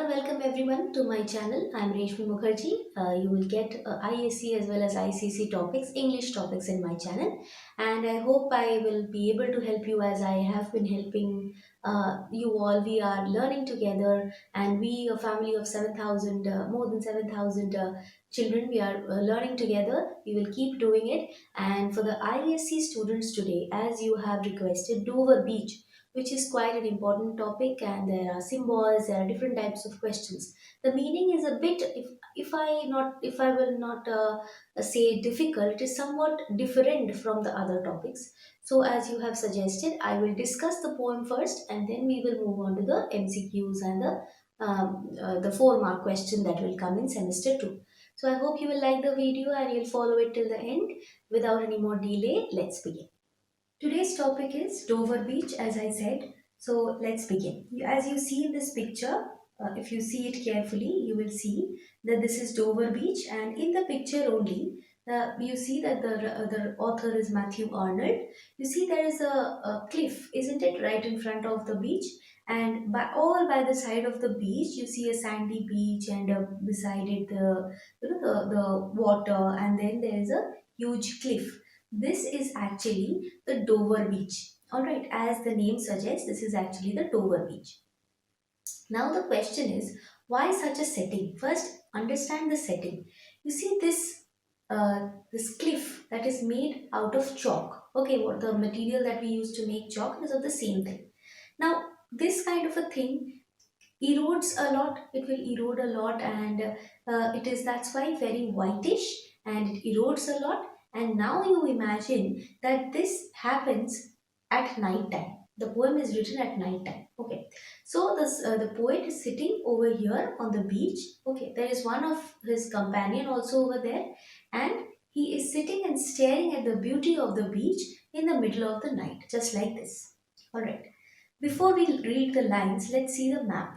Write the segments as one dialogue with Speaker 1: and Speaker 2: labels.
Speaker 1: welcome everyone to my channel. I'm Reshmi Mukherjee. You will get ISC as well as ICC topics, English topics in my channel. And I hope I will be able to help you as I have been helping you all. We are learning together, and we, a family of 7,000, more than 7,000 children, we are learning together. We will keep doing it. And for the ISC students today, as you have requested, Dover Beach, which is quite an important topic, and there are symbols, there are different types of questions. The meaning is a bit, if I will not say difficult, it is somewhat different from the other topics. So as you have suggested, I will discuss the poem first, and then we will move on to the MCQs and the 4 mark question that will come in semester 2. So I hope you will like the video and you'll follow it till the end. Without any more delay, let's begin. Today's topic is Dover Beach, as I said. So let's begin. As you see in this picture, if you see it carefully, you will see that this is Dover Beach, and in the picture only, you see that the author is Matthew Arnold. You see there is a cliff, isn't it, right in front of the beach? And by the side of the beach, you see a sandy beach, and beside it the water, and then there is a huge cliff. This is actually the Dover Beach. Alright, as the name suggests, this is actually the Dover Beach. Now the question is, why such a setting? First, understand the setting. You see this cliff that is made out of chalk. Okay, what the material that we use to make chalk is of the same thing. Now, this kind of a thing erodes a lot. It will erode a lot, and that's why very whitish, and it erodes a lot. And now you imagine that this happens at night time. The poem is written at night time. Okay, so the poet is sitting over here on the beach. Okay, there is one of his companion also over there, and he is sitting and staring at the beauty of the beach in the middle of the night, just like this. All right, before we read the lines, let's see the map.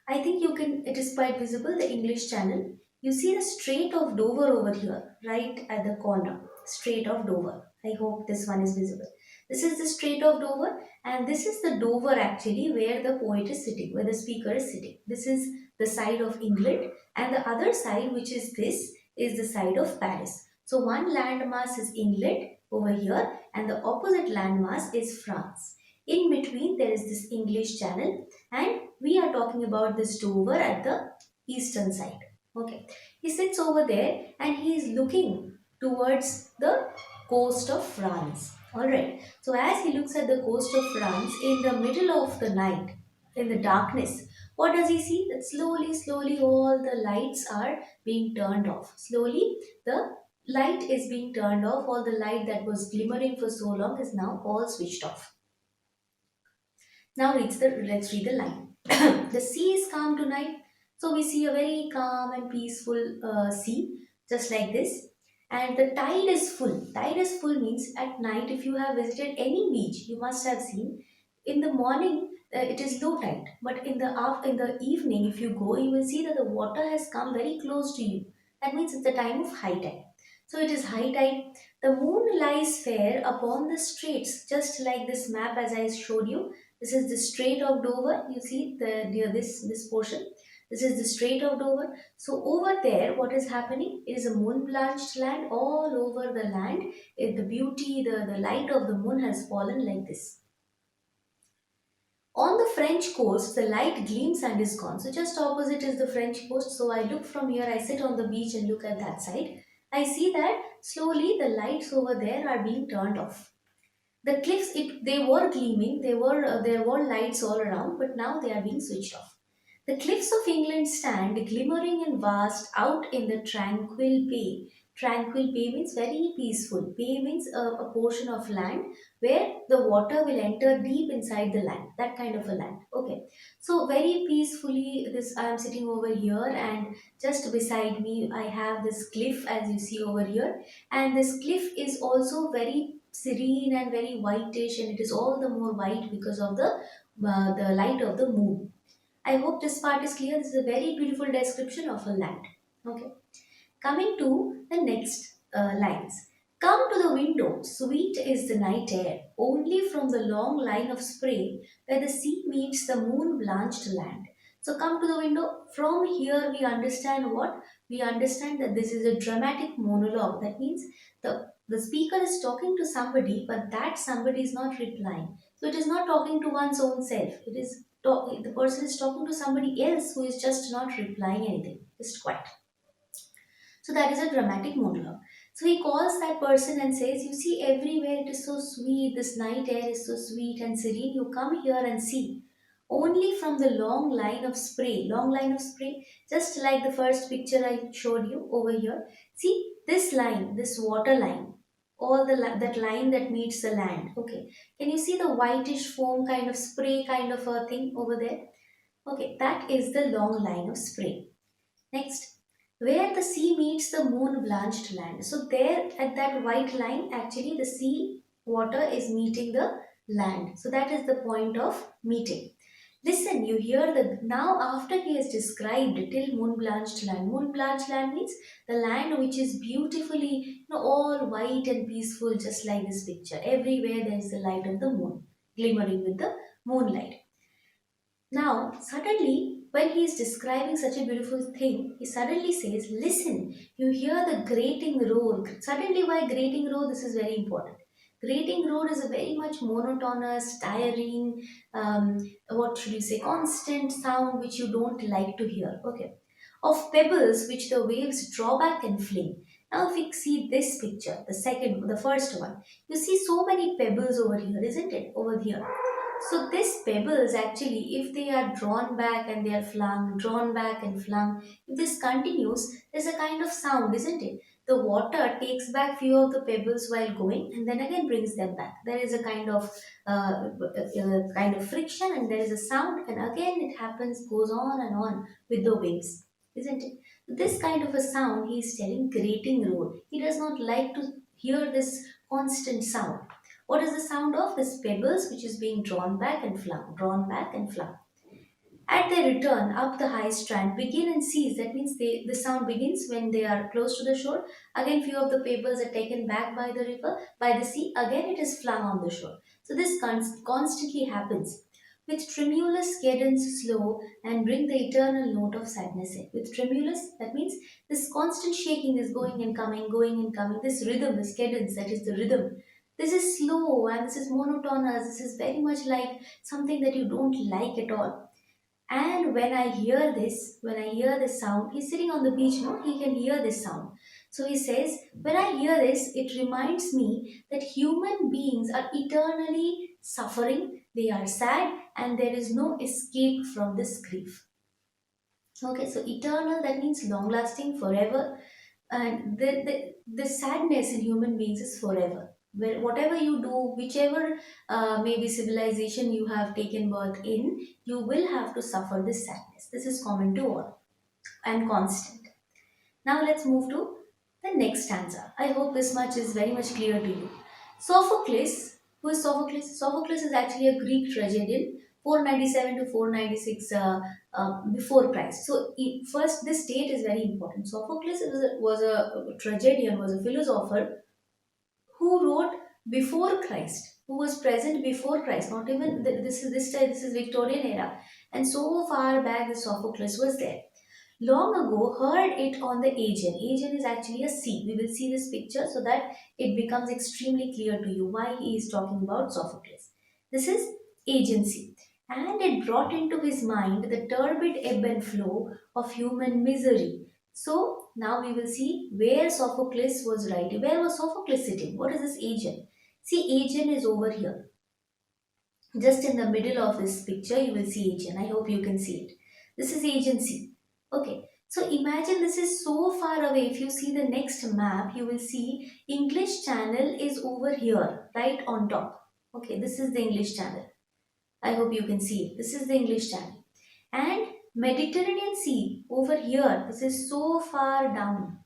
Speaker 1: I think it is quite visible, the English channel. You see the Strait of Dover over here, right at the corner. Strait of Dover. I hope this one is visible. This is the Strait of Dover, and this is the Dover actually where the poet is sitting, where the speaker is sitting. This is the side of England, and the other side, which is this, is the side of Paris. So one landmass is England over here, and the opposite landmass is France. In between, there is this English channel, and we are talking about this Dover at the eastern side. Okay, he sits over there and he is looking towards the coast of France. All right, so as he looks at the coast of France in the middle of the night, in the darkness, what does he see? That slowly, all the lights are being turned off. Slowly, the light is being turned off. All the light that was glimmering for so long is now all switched off. Now let's read the line. The sea is calm tonight. So we see a very calm and peaceful sea, just like this. And the tide is full. Tide is full means at night, if you have visited any beach, you must have seen in the morning it is low tide, but in the evening, if you go, you will see that the water has come very close to you. That means it's the time of high tide. So it is high tide. The moon lies fair upon the straits, just like this map as I showed you. This is the Strait of Dover. You see near this portion. This is the Strait of Dover. So over there, what is happening? It is a moon-blanched land. All over the land, the beauty, the light of the moon has fallen like this. On the French coast, the light gleams and is gone. So just opposite is the French coast. So I look from here, I sit on the beach and look at that side. I see that slowly the lights over there are being turned off. The cliffs, they were gleaming, there were lights all around, but now they are being switched off. The cliffs of England stand glimmering and vast out in the tranquil bay. Tranquil bay means very peaceful. Bay means a portion of land where the water will enter deep inside the land. That kind of a land. Okay. So very peacefully, this I am sitting over here, and just beside me I have this cliff as you see over here, and this cliff is also very serene and very whitish, and it is all the more white because of the light of the moon. I hope this part is clear. This is a very beautiful description of a land. Okay. Coming to the next lines. Come to the window, sweet is the night air, only from the long line of spray where the sea meets the moon blanched land. So come to the window. From here, we understand what? We understand that this is a dramatic monologue. That means the speaker is talking to somebody, but that somebody is not replying. So it is not talking to one's own self. The person is talking to somebody else who is just not replying anything, just quiet. So that is a dramatic monologue. So he calls that person and says, "You see, everywhere it is so sweet, this night air is so sweet and serene. You come here and see. Only from the long line of spray, just like the first picture I showed you over here. See, this line, this water line, that line that meets the land. Okay, can you see the whitish foam kind of spray kind of a thing over there? Okay, that is the long line of spray. Next, where the sea meets the moon blanched land. So, there at that white line, actually, the sea water is meeting the land. So, that is the point of meeting. Listen, you hear the now after he has described till moon blanched land. Moon blanched land means the land which is beautifully, all white and peaceful, just like this picture. Everywhere there is the light of the moon, glimmering with the moonlight. Now, suddenly, when he is describing such a beautiful thing, he suddenly says, "Listen, you hear the grating roar." Suddenly, why grating roar? This is very important. Grating roar is a very much monotonous, tiring, what should you say, constant sound which you don't like to hear. Okay. Of pebbles which the waves draw back and fling. Now, if you see this picture, the first one, you see so many pebbles over here, isn't it? Over here. So these pebbles actually, if they are drawn back and they are flung, drawn back and flung, if this continues, there's a kind of sound, isn't it? The water takes back few of the pebbles while going and then again brings them back. There is a kind of friction and there is a sound and again it happens, goes on and on with the waves, isn't it? This kind of a sound he is telling grating roar. He does not like to hear this constant sound. What is the sound of? This pebbles which is being drawn back and flung, drawn back and flung. At their return up the high strand, begin and cease. That means the sound begins when they are close to the shore. Again, few of the pebbles are taken back by the river, by the sea. Again, it is flung on the shore. So this constantly happens. With tremulous cadence slow and bring the eternal note of sadness in. With tremulous, that means this constant shaking is going and coming. This rhythm, this cadence, that is the rhythm. This is slow and this is monotonous. This is very much like something that you don't like at all. And when I hear this sound, he's sitting on the beach, no? He can hear this sound. So he says, when I hear this, it reminds me that human beings are eternally suffering, they are sad, and there is no escape from this grief. Okay, so eternal, that means long lasting, forever, and the sadness in human beings is forever. Where whatever you do, whichever maybe civilization you have taken birth in, you will have to suffer this sadness. This is common to all and constant. Now let's move to the next stanza. I hope this much is very much clear to you. Sophocles, who is Sophocles? Sophocles is actually a Greek tragedian, 497 to 496 before Christ. So first, this date is very important. Sophocles was a tragedian, was a philosopher who wrote before Christ, who was present before Christ. Not even this time. This is Victorian era, and so far back, the Sophocles was there. Long ago, heard it on the Aegean. Aegean is actually a sea. We will see this picture so that it becomes extremely clear to you why he is talking about Sophocles. This is Aegean Sea. And it brought into his mind the turbid ebb and flow of human misery. So now we will see where Sophocles was writing. Where was Sophocles sitting? What is this Aegean? See, Aegean is over here. Just in the middle of this picture, you will see Aegean. I hope you can see it. This is Aegean Sea. Okay, so imagine this is so far away. If you see the next map, you will see English Channel is over here, right on top. Okay, this is the English Channel. I hope you can see it. This is the English Channel. And Mediterranean Sea over here. This is so far down,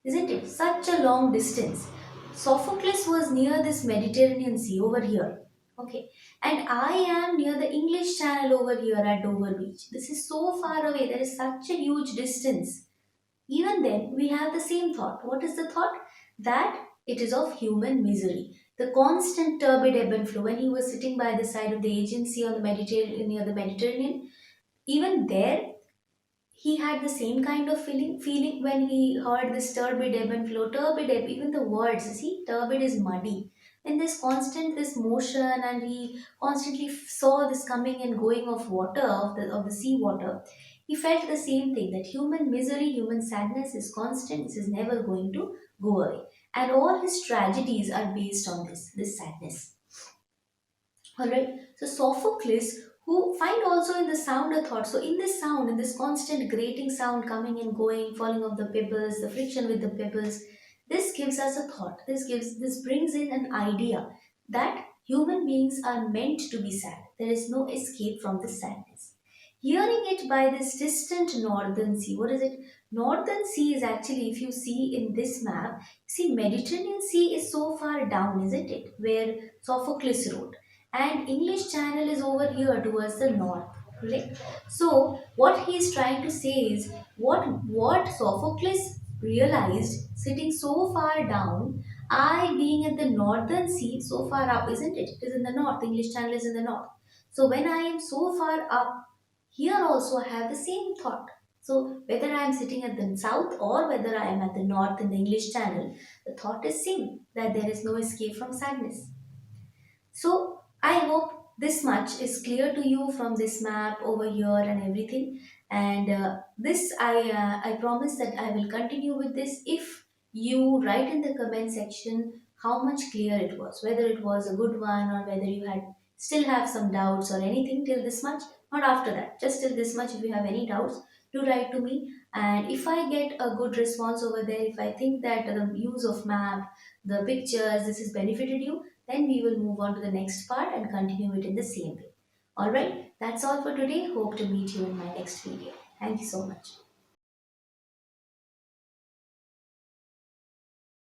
Speaker 1: isn't it? Such a long distance. Sophocles was near this Mediterranean Sea over here. Okay, and I am near the English Channel over here at Dover Beach. This is so far away. There is such a huge distance. Even then, we have the same thought. What is the thought? That it is of human misery. The constant turbid ebb and flow. When he was sitting by the side of the Aegean Sea on the Mediterranean, near the Mediterranean, Even there, he had the same kind of feeling when he heard this turbid ebb and flow. Turbid ebb, even the words, see, turbid is muddy. And this constant, this motion, and he constantly saw this coming and going of water, of the sea water. He felt the same thing, that human misery, human sadness is constant. This is never going to go away. And all his tragedies are based on this sadness. Alright, so Sophocles, who find also in the sound a thought. So in this sound, in this constant grating sound coming and going, falling of the pebbles, the friction with the pebbles, this gives us a thought. This brings in an idea that human beings are meant to be sad. There is no escape from this sadness. Hearing it by this distant northern sea. What is it? Northern sea is actually, if you see in this map, see Mediterranean Sea is so far down, isn't it? Where Sophocles wrote, and English Channel is over here towards the north. Correct. So what he is trying to say is, what Sophocles realized sitting so far down, I being at the northern sea so far up, isn't it? It is in the north. English Channel is in the north. So when I am so far up, here also I have the same thought. So whether I am sitting at the south or whether I am at the north in the English Channel, the thought is same, that there is no escape from sadness. So I hope this much is clear to you from this map over here and everything. And this I promise that I will continue with this if you write in the comment section how much clear it was, whether it was a good one or whether you had still have some doubts or anything till this much. Not after that, just till this much. If you have any doubts, do write to me. And if I get a good response over there, if I think that the use of map, the pictures, this has benefited you, then we will move on to the next part and continue it in the same way. Alright, that's all for today. Hope to meet you in my next video. Thank you so much.